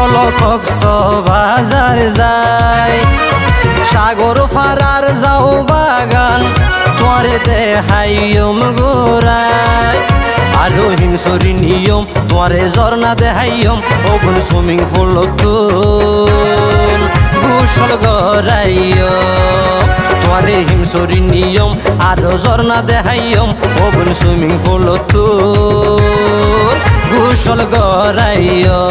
চলো কক্সবাজার যাই, সাগর ফারার যাও বাগান তোরে দেহাইম গোরাই। আরো হিংসরি নিয়ম তোরে ঝর্ণা দেহাইম, ওগুন সুইমিং পুল গোসল গড়াইও। তোরে হিংসরি নিয়ম আরো ঝর্ণা দেহাইম, ওগুন সুইমিং পুল গোসল গড়াইও।